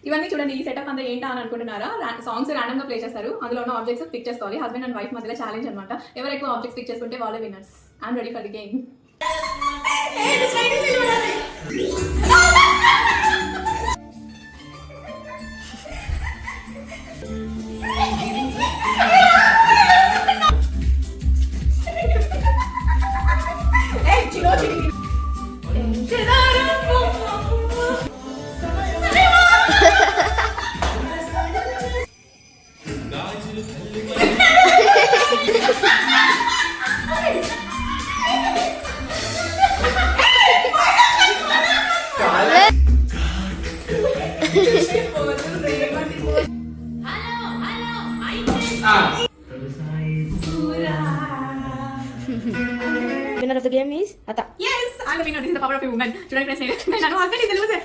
ఇవన్నీ చూడండి, ఈ సెటప్ అంతా ఏంటా అని అనుకుంటున్నారా? సాంగ్స్ ర్యాండమ్ గా ప్లే చేస్తారు, అందులో ఉన్న ఆబ్జెక్ట్స్ పిక్ చేసుకోవాలి. హస్బెండ్ అండ్ వైఫ్ మధ్యలో ఛాలెంజ్ అనమాట. ఎవరు ఎక్కువ ఆబ్జెక్ట్స్ పిక్ చేసుకుంటే వాళ్ళే winners. I'm ready for the game. Winner of the game is Ata. Yes, I'm the winner. This is the power of a woman. Should I press it? I know husband is the loser.